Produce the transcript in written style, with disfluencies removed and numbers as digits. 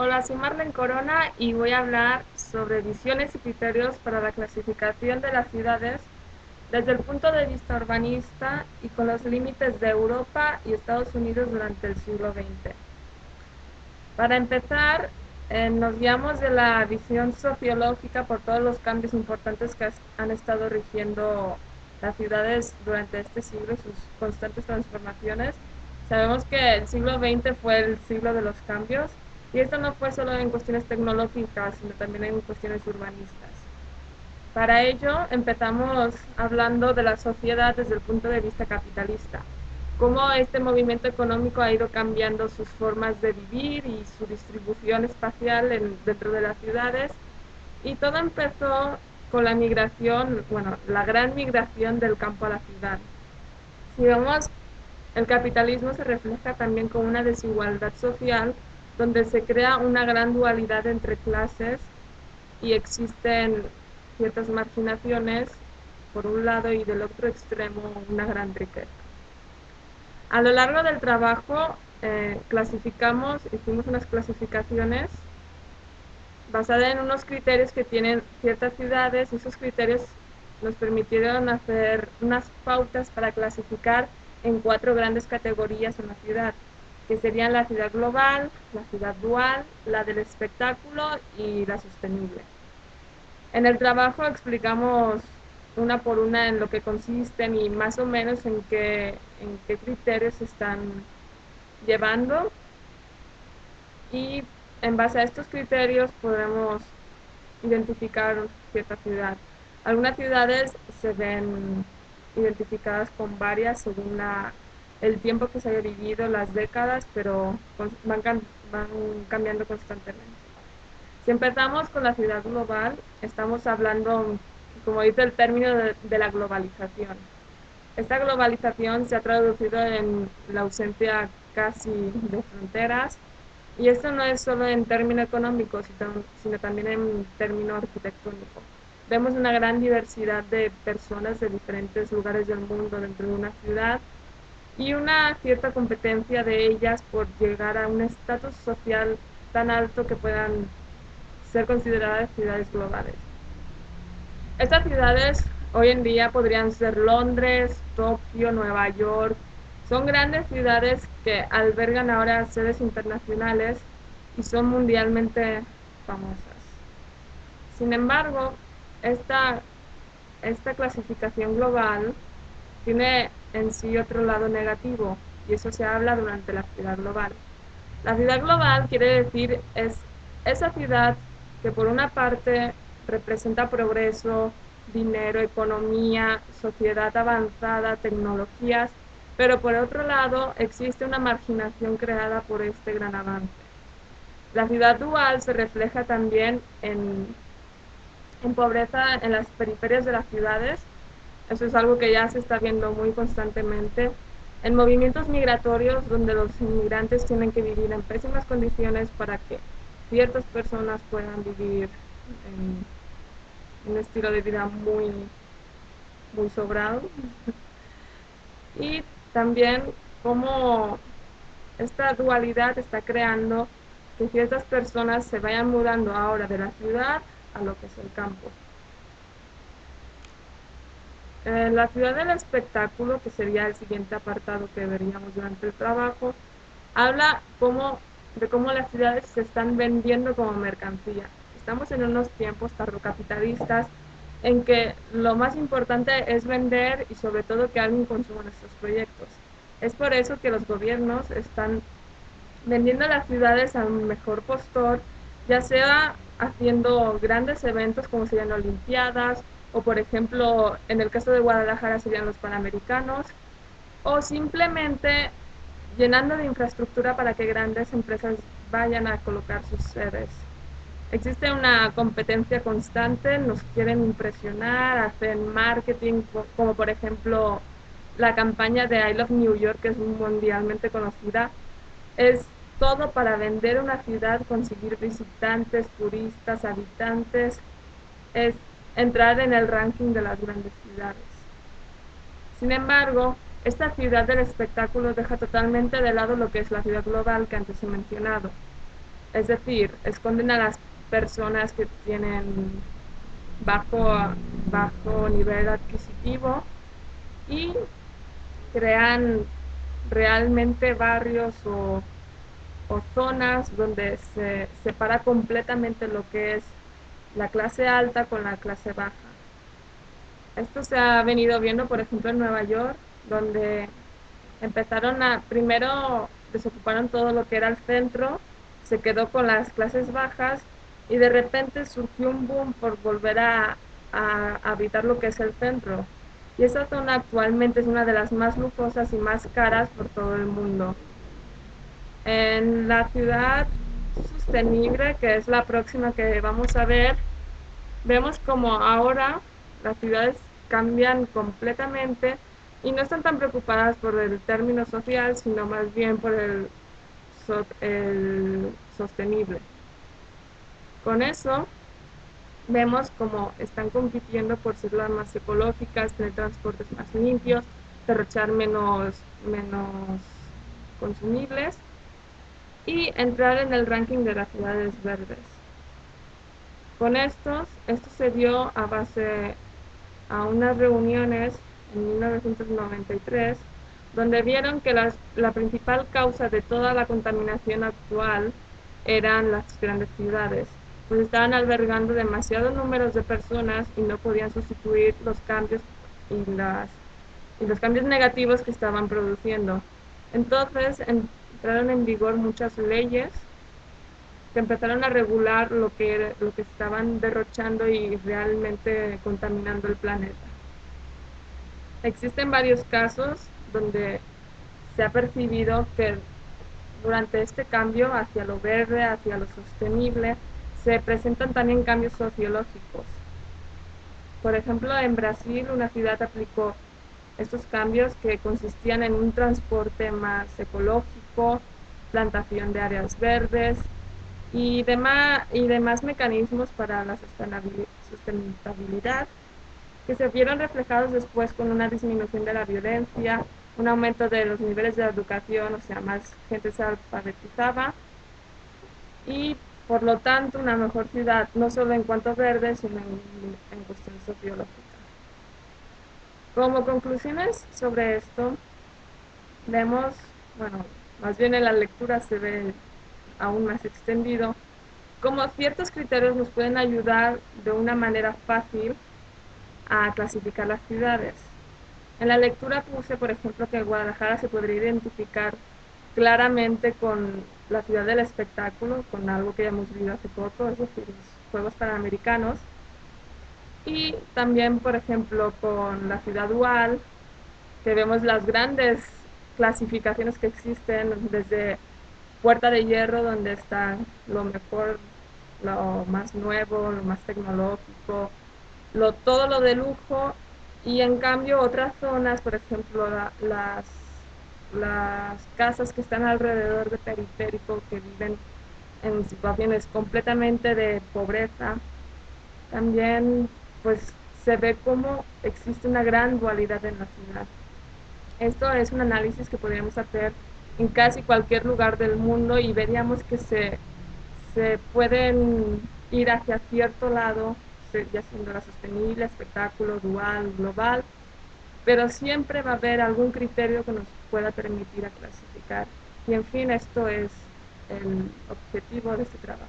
Hola, soy Marlen Corona y voy a hablar sobre visiones y criterios para la clasificación de las ciudades desde el punto de vista urbanista y con los límites de Europa y Estados Unidos durante el siglo XX. Para empezar, nos guiamos de la visión sociológica por todos los cambios importantes que han estado rigiendo las ciudades durante este siglo y sus constantes transformaciones. Sabemos que el siglo XX fue el siglo de los cambios y esto no fue solo en cuestiones tecnológicas, sino también en cuestiones urbanistas. Para ello, empezamos hablando de la sociedad desde el punto de vista capitalista, cómo este movimiento económico ha ido cambiando sus formas de vivir y su distribución espacial dentro de las ciudades, y todo empezó con la migración, bueno, la gran migración del campo a la ciudad. Si vemos, el capitalismo se refleja también con una desigualdad social donde se crea una gran dualidad entre clases y existen ciertas marginaciones por un lado y del otro extremo una gran riqueza. A lo largo del trabajo hicimos unas clasificaciones basadas en unos criterios que tienen ciertas ciudades, y esos criterios nos permitieron hacer unas pautas para clasificar en 4 grandes categorías en la ciudad, que serían la ciudad global, la ciudad dual, la del espectáculo y la sostenible. En el trabajo explicamos una por una en lo que consisten y más o menos en qué criterios se están llevando, y en base a estos criterios podemos identificar cierta ciudad. Algunas ciudades se ven identificadas con varias según el tiempo que se haya vivido, las décadas, pero van cambiando constantemente. Si empezamos con la ciudad global, estamos hablando, como dice el término, de la globalización. Esta globalización se ha traducido en la ausencia casi de fronteras, y esto no es solo en término económico, sino también en término arquitectónico. Vemos una gran diversidad de personas de diferentes lugares del mundo dentro de una ciudad, y una cierta competencia de ellas por llegar a un estatus social tan alto que puedan ser consideradas ciudades globales. Estas ciudades hoy en día podrían ser Londres, Tokio, Nueva York. Son grandes ciudades que albergan ahora sedes internacionales y son mundialmente famosas. Sin embargo, esta, esta clasificación global tiene en sí otro lado negativo, y eso se habla durante la ciudad global. La ciudad global quiere decir es esa ciudad que por una parte representa progreso, dinero, economía, sociedad avanzada, tecnologías, pero por otro lado existe una marginación creada por este gran avance. La ciudad dual se refleja también en pobreza en las periferias de las ciudades. Eso es algo que ya se está viendo muy constantemente. En movimientos migratorios donde los inmigrantes tienen que vivir en pésimas condiciones para que ciertas personas puedan vivir en un estilo de vida muy, muy sobrado. Y también cómo esta dualidad está creando que ciertas personas se vayan mudando ahora de la ciudad a lo que es el campo. La ciudad del espectáculo, que sería el siguiente apartado que veríamos durante el trabajo, habla de cómo las ciudades se están vendiendo como mercancía. Estamos en unos tiempos tardocapitalistas en que lo más importante es vender y sobre todo que alguien consuma nuestros proyectos. Es por eso que los gobiernos están vendiendo las ciudades al mejor postor, ya sea haciendo grandes eventos como serían olimpiadas, o por ejemplo en el caso de Guadalajara serían los Panamericanos, o simplemente llenando de infraestructura para que grandes empresas vayan a colocar sus sedes. Existe una competencia constante, nos quieren impresionar, hacen marketing, como por ejemplo la campaña de I Love New York, que es mundialmente conocida. Es todo para vender una ciudad, conseguir visitantes, turistas, habitantes, es entrar en el ranking de las grandes ciudades. Sin embargo, esta ciudad del espectáculo deja totalmente de lado lo que es la ciudad global que antes he mencionado. Es decir, esconden a las personas que tienen bajo nivel adquisitivo y crean realmente barrios o zonas donde se separa completamente lo que es la clase alta con la clase baja. Esto se ha venido viendo, por ejemplo, en Nueva York, donde primero desocuparon todo lo que era el centro, se quedó con las clases bajas y de repente surgió un boom por volver a habitar lo que es el centro. Y esa zona actualmente es una de las más lujosas y más caras por todo el mundo. En la ciudad sostenible, que es la próxima que vamos a ver, vemos como ahora las ciudades cambian completamente y no están tan preocupadas por el término social, sino más bien por el sostenible. Con eso vemos como están compitiendo por ser las más ecológicas, tener transportes más limpios, derrochar menos consumibles y entrar en el ranking de las ciudades verdes. Con esto se dio a base a unas reuniones en 1993, donde vieron que la principal causa de toda la contaminación actual eran las grandes ciudades, pues estaban albergando demasiados números de personas y no podían sustituir los cambios y los cambios negativos que estaban produciendo. Entonces entraron en vigor muchas leyes que empezaron a regular lo que estaban derrochando y realmente contaminando el planeta. Existen varios casos donde se ha percibido que durante este cambio hacia lo verde, hacia lo sostenible, se presentan también cambios sociológicos. Por ejemplo, en Brasil una ciudad aplicó estos cambios que consistían en un transporte más ecológico, plantación de áreas verdes y demás mecanismos para la sustentabilidad que se vieron reflejados después con una disminución de la violencia, un aumento de los niveles de educación, o sea, más gente se alfabetizaba y por lo tanto una mejor ciudad, no solo en cuanto a verde, sino en cuestión sociológica. Como conclusiones sobre esto, vemos, bueno, más bien en la lectura se ve aún más extendido, cómo ciertos criterios nos pueden ayudar de una manera fácil a clasificar las ciudades. En la lectura puse, por ejemplo, que Guadalajara se podría identificar claramente con la ciudad del espectáculo, con algo que ya hemos vivido hace poco, es decir, los Juegos Panamericanos. Y también, por ejemplo, con la ciudad dual, que vemos las grandes clasificaciones que existen, desde Puerta de Hierro, donde está lo mejor, lo más nuevo, lo más tecnológico, todo lo de lujo, y en cambio otras zonas, por ejemplo las casas que están alrededor de Periférico, que viven en situaciones completamente de pobreza, también pues se ve cómo existe una gran dualidad en la ciudad. Esto es un análisis que podríamos hacer en casi cualquier lugar del mundo y veríamos que se pueden ir hacia cierto lado, ya siendo la sostenible, espectáculo, dual, global, pero siempre va a haber algún criterio que nos pueda permitir a clasificar. Y en fin, esto es el objetivo de este trabajo.